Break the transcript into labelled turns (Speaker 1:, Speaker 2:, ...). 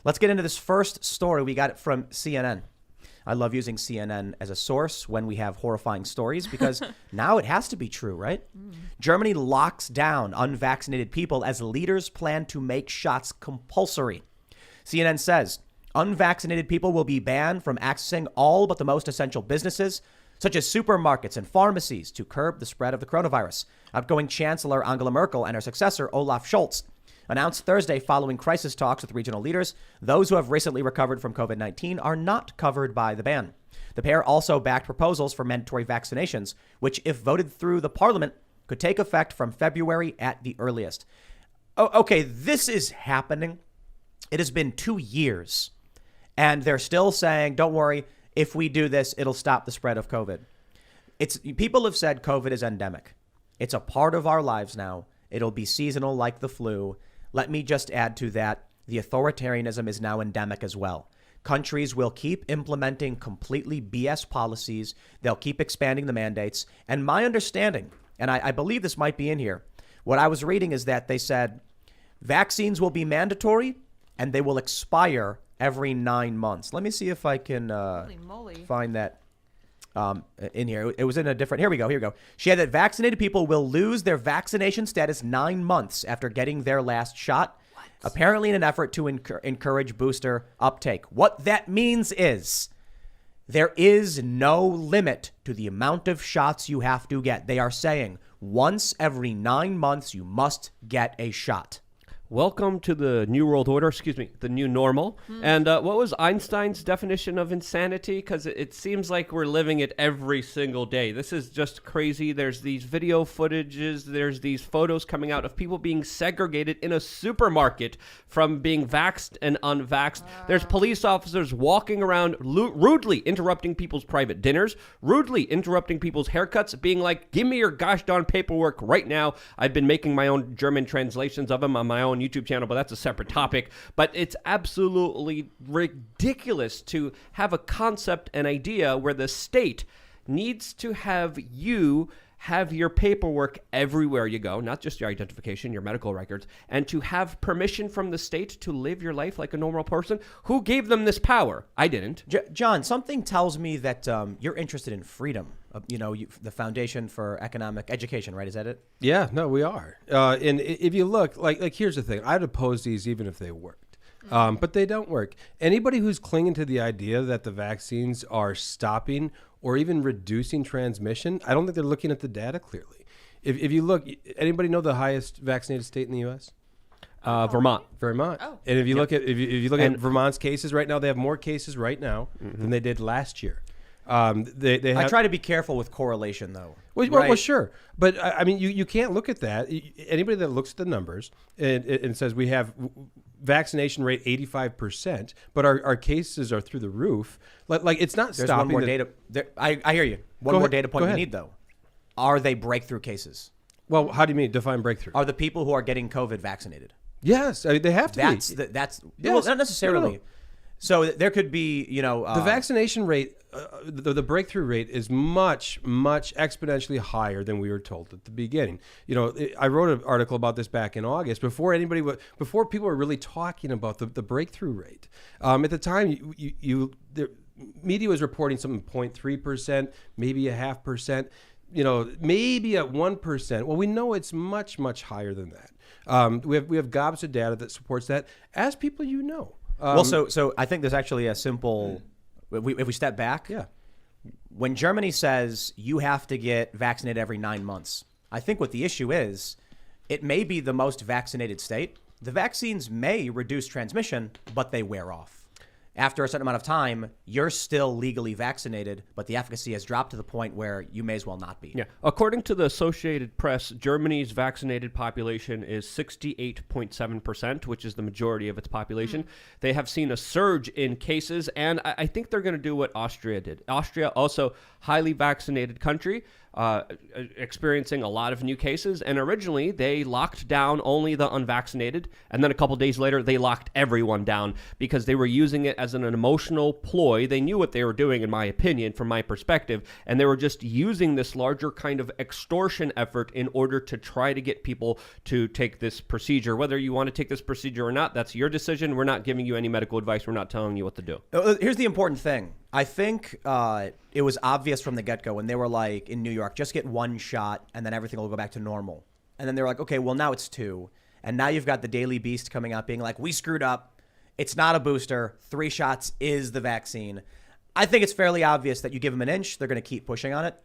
Speaker 1: Let's get into this first story. We got it from CNN. I love using CNN as a source when we have horrifying stories because now it has to be true, right? Germany locks down unvaccinated people as leaders plan to make shots compulsory. CNN says unvaccinated people will be banned from accessing all but the most essential businesses, such as supermarkets and pharmacies, to curb the spread of the coronavirus. Outgoing Chancellor Angela Merkel and her successor, Olaf Scholz, announced Thursday following crisis talks with regional leaders, those who have recently recovered from COVID-19 are not covered by the ban. The pair also backed proposals for mandatory vaccinations, which, if voted through the parliament, could take effect from February at the earliest. Oh, okay, this is happening. It has been 2 years, and they're still saying, don't worry, if we do this, it'll stop the spread of COVID. People have said COVID is endemic. It's a part of our lives now. It'll be seasonal like the flu. Let me just add to that, the authoritarianism is now endemic as well. Countries will keep implementing completely BS policies. They'll keep expanding the mandates. And my understanding, and I believe this might be in here, what I was reading is that they said vaccines will be mandatory and they will expire every 9 months. Let me see if I can find that in here. It was in a different. Here we go. She had that vaccinated people will lose their vaccination status 9 months after getting their last shot, apparently in an effort to encourage booster uptake. What that means is there is no limit to the amount of shots you have to get. They are saying once every 9 months, you must get a shot.
Speaker 2: Welcome to the new world order, the new normal. And what was Einstein's definition of insanity? Because it seems like we're living it every single day. This is just crazy. There's these video footages. There's these photos coming out of people being segregated in a supermarket from being vaxxed and unvaxxed. There's police officers walking around rudely interrupting people's private dinners, rudely interrupting people's haircuts, being like, give me your gosh darn paperwork right now. I've been making my own German translations of them on my own YouTube channel, but that's a separate topic. But it's absolutely ridiculous to have a concept, an idea where the state needs to have you have your paperwork everywhere you go, not just your identification, your medical records, and to have permission from the state to live your life like a normal person. Who gave them this power? I didn't.
Speaker 1: John, something tells me that you're interested in freedom. The Foundation for Economic Education, right? Is that it?
Speaker 3: Yeah, no, we are. And if you look, like here's the thing. I'd oppose these even if they worked. But they don't work. Anybody who's clinging to the idea that the vaccines are stopping or even reducing transmission, I don't think they're looking at the data clearly. If you look, anybody know the highest vaccinated state in the U.S.?
Speaker 2: Vermont.
Speaker 1: Oh.
Speaker 3: And if you look at at Vermont's cases right now, they have more cases right now than they did last year. They have,
Speaker 1: I try to be careful with correlation, though.
Speaker 3: Well, sure. But, I mean, you can't look at that. Anybody that looks at the numbers and says we have vaccination rate 85%, but our cases are through the roof, like it's not
Speaker 1: There's
Speaker 3: stopping.
Speaker 1: One more data. I hear you. One more data point you need, though. Are they breakthrough cases?
Speaker 3: Well, how do you mean define breakthrough?
Speaker 1: Are the people who are getting COVID vaccinated?
Speaker 3: Yes, I mean, they have to be.
Speaker 1: That's
Speaker 3: yes.
Speaker 1: Well, not necessarily.
Speaker 3: No.
Speaker 1: So there could be,
Speaker 3: the vaccination rate, the breakthrough rate is much, much exponentially higher than we were told at the beginning. I wrote an article about this back in August before people were really talking about the breakthrough rate. At the time, the media was reporting something 0.3%, maybe 0.5%, maybe at 1%. Well, we know it's much, much higher than that. We have gobs of data that supports that. As people,
Speaker 1: so I think there's actually a simple. If we step back, when Germany says you have to get vaccinated every 9 months, I think what the issue is, it may be the most vaccinated state. The vaccines may reduce transmission, but they wear off. After a certain amount of time, you're still legally vaccinated, but the efficacy has dropped to the point where you may as well not be.
Speaker 2: Yeah. According to the Associated Press, Germany's vaccinated population is 68.7%, which is the majority of its population. They have seen a surge in cases, and I think they're going to do what Austria did. Austria, also highly vaccinated country, experiencing a lot of new cases. And originally, they locked down only the unvaccinated. And then a couple days later, they locked everyone down because they were using it as an emotional ploy. They knew what they were doing, in my opinion, from my perspective. And they were just using this larger kind of extortion effort in order to try to get people to take this procedure. Whether you want to take this procedure or not, that's your decision. We're not giving you any medical advice. We're not telling you what to do.
Speaker 1: Here's the important thing. I think it was obvious from the get-go when they were like, in New York, just get one shot and then everything will go back to normal. And then they were like, okay, well, now it's 2. And now you've got the Daily Beast coming out being like, we screwed up. It's not a booster. 3 shots is the vaccine. I think it's fairly obvious that you give them an inch, they're going to keep pushing on it.